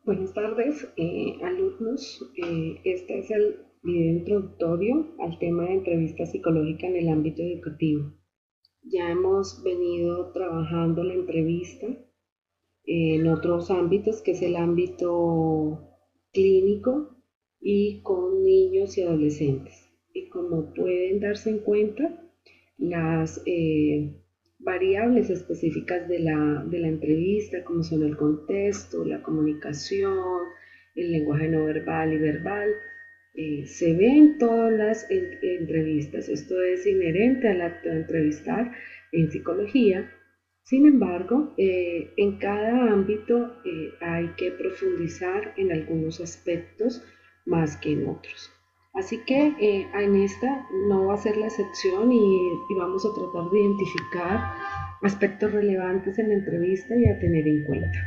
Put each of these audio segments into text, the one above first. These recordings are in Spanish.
Buenas tardes, alumnos. Este es el video introductorio al tema de entrevista psicológica en el ámbito educativo. Ya hemos venido trabajando la entrevista en otros ámbitos, que es el ámbito clínico y con niños y adolescentes. Y como pueden darse en cuenta, las variables específicas de la entrevista, como son el contexto, la comunicación, el lenguaje no verbal y verbal, se ve en todas las entrevistas. Esto es inherente al acto de entrevistar en psicología. Sin embargo, en cada ámbito hay que profundizar en algunos aspectos más que en otros. Así que en esta no va a ser la excepción y vamos a tratar de identificar aspectos relevantes en la entrevista y a tener en cuenta.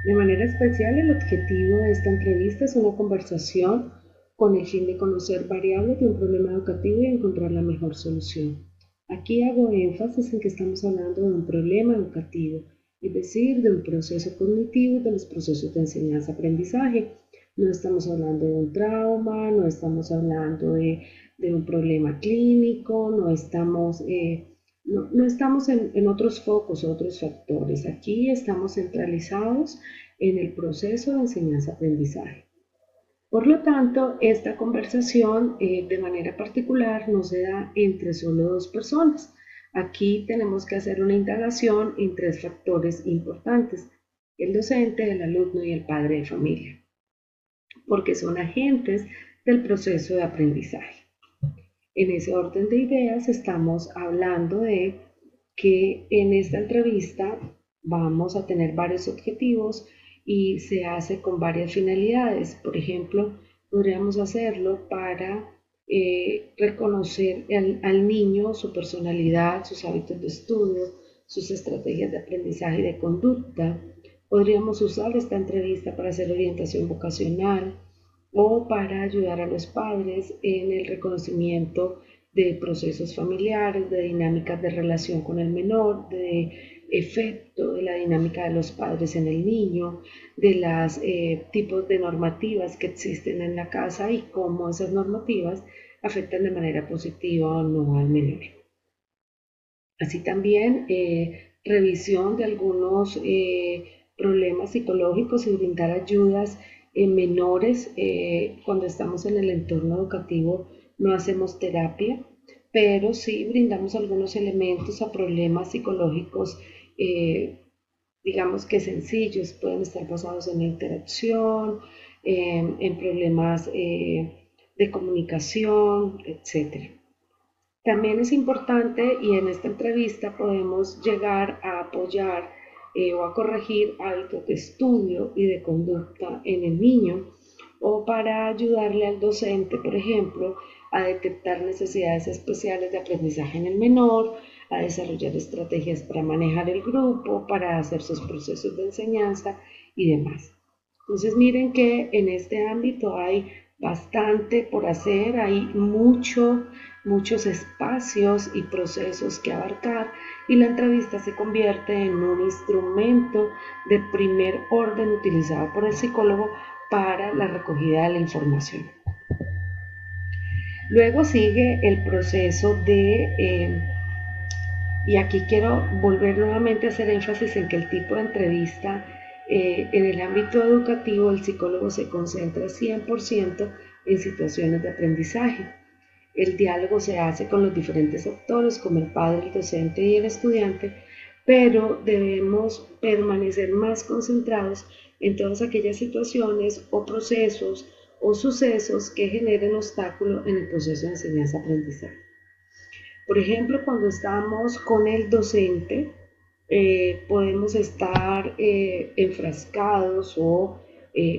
De manera especial, el objetivo de esta entrevista es una conversación con el fin de conocer variables de un problema educativo y encontrar la mejor solución. Aquí hago énfasis en que estamos hablando de un problema educativo, es decir, de un proceso cognitivo de los procesos de enseñanza-aprendizaje. No estamos hablando de un trauma, no estamos hablando de un problema clínico, no estamos en otros focos, otros factores. Aquí estamos centralizados en el proceso de enseñanza-aprendizaje. Por lo tanto, esta conversación de manera particular no se da entre solo dos personas. Aquí tenemos que hacer una indagación en tres factores importantes: el docente, el alumno y el padre de familia, porque son agentes del proceso de aprendizaje. En ese orden de ideas estamos hablando de que en esta entrevista vamos a tener varios objetivos y se hace con varias finalidades. Por ejemplo, podríamos hacerlo para reconocer al niño, su personalidad, sus hábitos de estudio, sus estrategias de aprendizaje y de conducta. Podríamos usar esta entrevista para hacer orientación vocacional o para ayudar a los padres en el reconocimiento de procesos familiares, de dinámicas de relación con el menor, de efecto de la dinámica de los padres en el niño, de los tipos de normativas que existen en la casa y cómo esas normativas afectan de manera positiva o no al menor. Así también revisión de algunos problemas psicológicos y brindar ayudas en menores. Cuando estamos en el entorno educativo no hacemos terapia, pero sí brindamos algunos elementos a problemas psicológicos, digamos que sencillos. Pueden estar basados en la interacción, en problemas de comunicación, etcétera. También es importante, y en esta entrevista podemos llegar a apoyar o a corregir hábitos de estudio y de conducta en el niño, o para ayudarle al docente, por ejemplo, a detectar necesidades especiales de aprendizaje en el menor, a desarrollar estrategias para manejar el grupo, para hacer sus procesos de enseñanza y demás. Entonces miren que en este ámbito hay bastante por hacer, hay muchos espacios y procesos que abarcar, y la entrevista se convierte en un instrumento de primer orden utilizado por el psicólogo para la recogida de la información. Luego sigue el proceso y aquí quiero volver nuevamente a hacer énfasis en que el tipo de entrevista en el ámbito educativo, el psicólogo se concentra 100% en situaciones de aprendizaje. El diálogo se hace con los diferentes actores, como el padre, el docente y el estudiante, pero debemos permanecer más concentrados en todas aquellas situaciones o procesos o sucesos que generen obstáculos en el proceso de enseñanza-aprendizaje. Por ejemplo, cuando estamos con el docente, podemos estar enfrascados o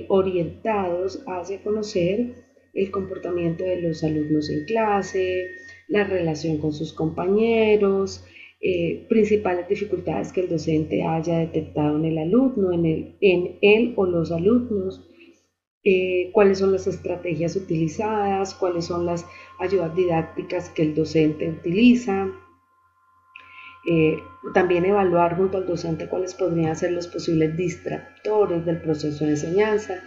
orientados hacia conocer el comportamiento de los alumnos en clase, la relación con sus compañeros, principales dificultades que el docente haya detectado en el alumno, en él o los alumnos, cuáles son las estrategias utilizadas, cuáles son las ayudas didácticas que el docente utiliza, También evaluar junto al docente cuáles podrían ser los posibles distractores del proceso de enseñanza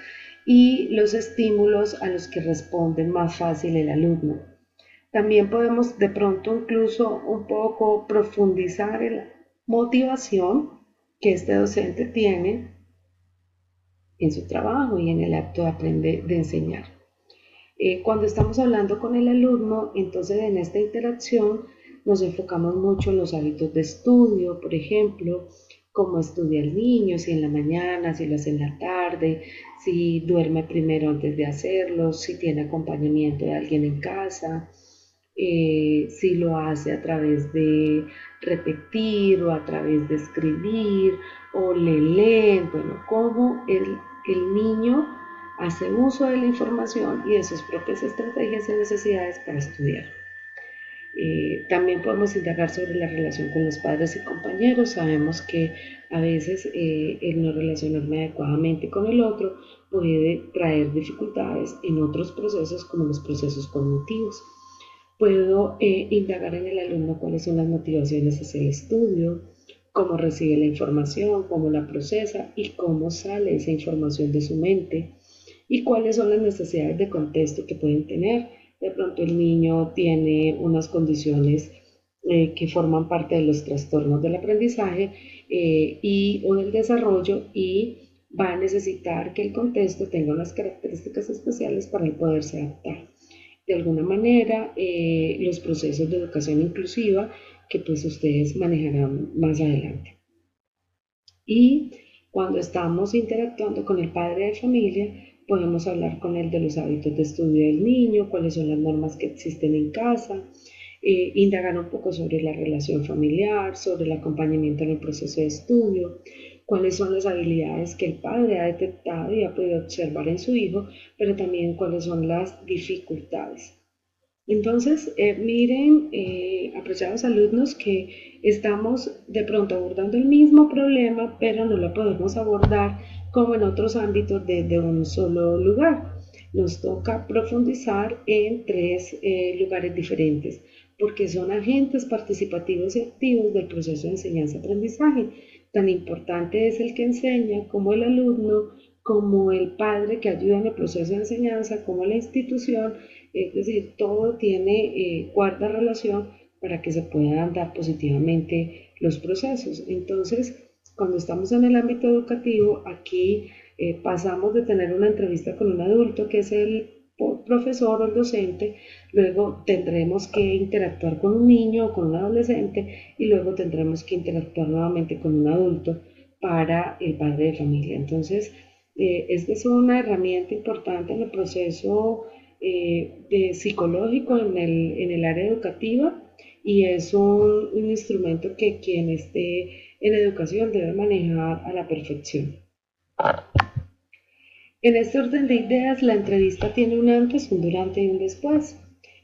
y los estímulos a los que responde más fácil el alumno. También podemos de pronto incluso un poco profundizar en la motivación que este docente tiene en su trabajo y en el acto de aprender, de enseñar. Cuando estamos hablando con el alumno, entonces en esta interacción nos enfocamos mucho en los hábitos de estudio, por ejemplo, cómo estudia el niño, si en la mañana, si lo hace en la tarde, si duerme primero antes de hacerlo, si tiene acompañamiento de alguien en casa, si lo hace a través de repetir o a través de escribir o le leen, bueno, cómo el niño hace uso de la información y de sus propias estrategias y necesidades para estudiar. También podemos indagar sobre la relación con los padres y compañeros. Sabemos que a veces el no relacionarme adecuadamente con el otro puede traer dificultades en otros procesos como los procesos cognitivos. Puedo indagar en el alumno cuáles son las motivaciones hacia el estudio, cómo recibe la información, cómo la procesa y cómo sale esa información de su mente y cuáles son las necesidades de contexto que pueden tener. De pronto el niño tiene unas condiciones que forman parte de los trastornos del aprendizaje o del desarrollo y va a necesitar que el contexto tenga unas características especiales para él poderse adaptar. De alguna manera, los procesos de educación inclusiva que pues ustedes manejarán más adelante. Y cuando estamos interactuando con el padre de familia, podemos hablar con él de los hábitos de estudio del niño, cuáles son las normas que existen en casa, indagar un poco sobre la relación familiar, sobre el acompañamiento en el proceso de estudio, cuáles son las habilidades que el padre ha detectado y ha podido observar en su hijo, pero también cuáles son las dificultades. Entonces, miren, apreciados alumnos, que estamos de pronto abordando el mismo problema, pero no lo podemos abordar como en otros ámbitos desde un solo lugar. Nos toca profundizar en tres lugares diferentes, porque son agentes participativos y activos del proceso de enseñanza-aprendizaje. Tan importante es el que enseña como el alumno, como el padre que ayuda en el proceso de enseñanza, como la institución, es decir, todo tiene guarda relación para que se puedan dar positivamente los procesos. Entonces, cuando estamos en el ámbito educativo, aquí pasamos de tener una entrevista con un adulto que es el profesor o el docente, luego tendremos que interactuar con un niño o con un adolescente y luego tendremos que interactuar nuevamente con un adulto para el padre de familia. Entonces, esta es una herramienta importante en el proceso psicológico en el área educativa y es un instrumento que quien esté en educación debe manejar a la perfección. En este orden de ideas, la entrevista tiene un antes, un durante y un después.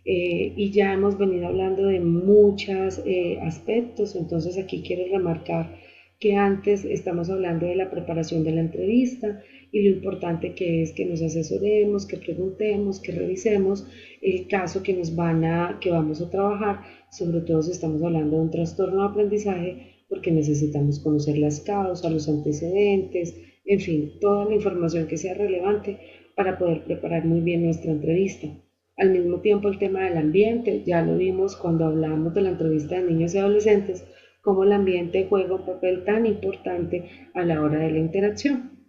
Y ya hemos venido hablando de muchos aspectos, entonces aquí quiero remarcar que antes estamos hablando de la preparación de la entrevista y lo importante que es que nos asesoremos, que preguntemos, que revisemos el caso que vamos a trabajar, sobre todo si estamos hablando de un trastorno de aprendizaje, porque necesitamos conocer las causas, los antecedentes, en fin, toda la información que sea relevante para poder preparar muy bien nuestra entrevista. Al mismo tiempo, el tema del ambiente, ya lo vimos cuando hablamos de la entrevista de niños y adolescentes, cómo el ambiente juega un papel tan importante a la hora de la interacción.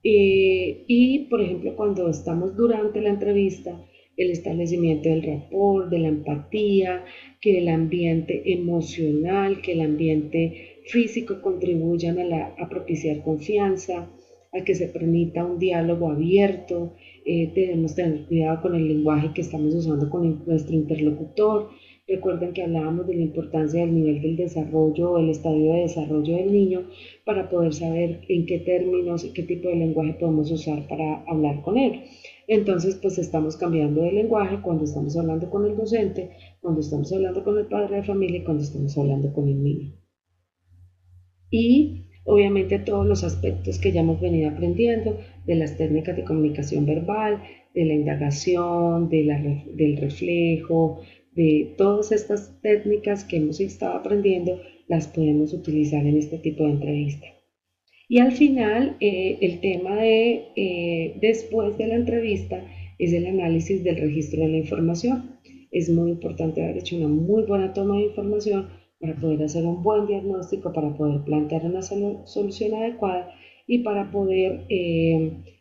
Y, por ejemplo, cuando estamos durante la entrevista, el establecimiento del rapport, de la empatía, que el ambiente emocional, que el ambiente físico contribuyan a propiciar confianza, a que se permita un diálogo abierto. Debemos tener cuidado con el lenguaje que estamos usando con nuestro interlocutor. Recuerden que hablábamos de la importancia del nivel del desarrollo o el estadio de desarrollo del niño para poder saber en qué términos y qué tipo de lenguaje podemos usar para hablar con él. Entonces, pues estamos cambiando de lenguaje cuando estamos hablando con el docente, cuando estamos hablando con el padre de familia y cuando estamos hablando con el niño. Y obviamente todos los aspectos que ya hemos venido aprendiendo de las técnicas de comunicación verbal, de la indagación, del reflejo, de todas estas técnicas que hemos estado aprendiendo, las podemos utilizar en este tipo de entrevista. Y al final, el tema de después de la entrevista es el análisis del registro de la información. Es muy importante haber hecho una muy buena toma de información para poder hacer un buen diagnóstico, para poder plantear una solución adecuada y para poder,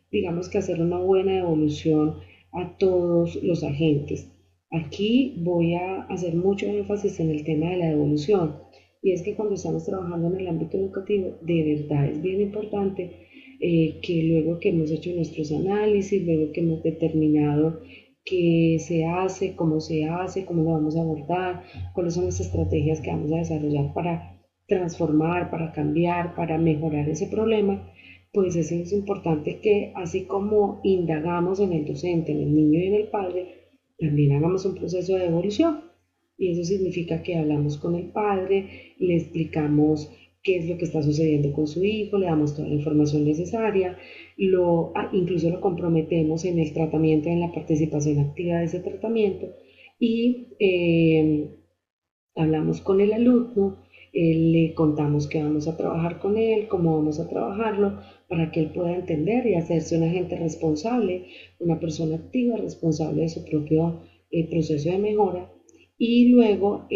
digamos que hacer una buena evolución a todos los agentes. Aquí voy a hacer mucho énfasis en el tema de la devolución. Y es que cuando estamos trabajando en el ámbito educativo, de verdad es bien importante que luego que hemos hecho nuestros análisis, luego que hemos determinado qué se hace, cómo lo vamos a abordar, cuáles son las estrategias que vamos a desarrollar para transformar, para cambiar, para mejorar ese problema, pues es importante que así como indagamos en el docente, en el niño y en el padre, también hagamos un proceso de evolución. Y eso significa que hablamos con el padre, le explicamos qué es lo que está sucediendo con su hijo, le damos toda la información necesaria, incluso lo comprometemos en el tratamiento, en la participación activa de ese tratamiento y hablamos con el alumno, le contamos que vamos a trabajar con él, cómo vamos a trabajarlo, para que él pueda entender y hacerse un agente responsable, una persona activa, responsable de su propio proceso de mejora. Y luego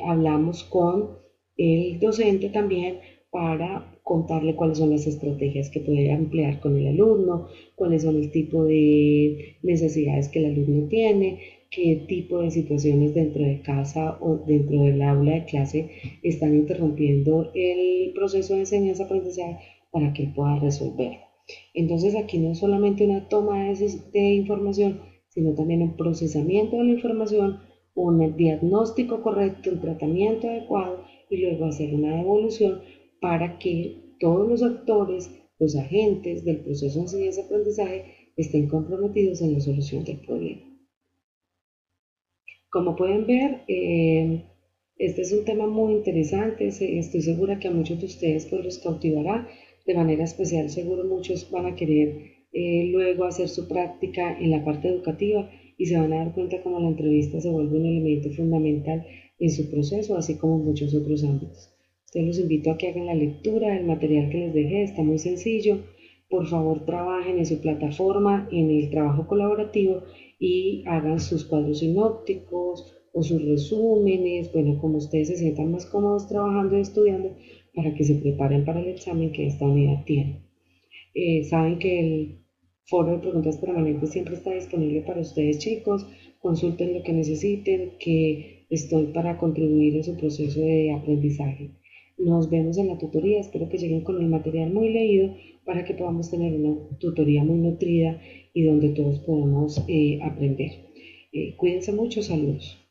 hablamos con el docente también para contarle cuáles son las estrategias que puede emplear con el alumno, cuáles son el tipo de necesidades que el alumno tiene, qué tipo de situaciones dentro de casa o dentro del aula de clase están interrumpiendo el proceso de enseñanza-aprendizaje para que él pueda resolverlo. Entonces aquí no es solamente una toma de información, sino también un procesamiento de la información, un diagnóstico correcto, un tratamiento adecuado y luego hacer una devolución para que todos los actores, los agentes del proceso de enseñanza-aprendizaje estén comprometidos en la solución del problema. Como pueden ver, este es un tema muy interesante, estoy segura que a muchos de ustedes pues los cautivará, de manera especial seguro muchos van a querer luego hacer su práctica en la parte educativa y se van a dar cuenta cómo la entrevista se vuelve un elemento fundamental en su proceso, así como en muchos otros ámbitos. Entonces los invito a que hagan la lectura del material que les dejé, está muy sencillo. Por favor, trabajen en su plataforma, en el trabajo colaborativo y hagan sus cuadros sinópticos o sus resúmenes, bueno, como ustedes se sientan más cómodos trabajando y estudiando para que se preparen para el examen que esta unidad tiene. Saben que el foro de preguntas permanentes siempre está disponible para ustedes, chicos. Consulten lo que necesiten, que estoy para contribuir en su proceso de aprendizaje. Nos vemos en la tutoría. Espero que lleguen con el material muy leído para que podamos tener una tutoría muy nutrida y donde todos podamos aprender. Cuídense mucho. Saludos.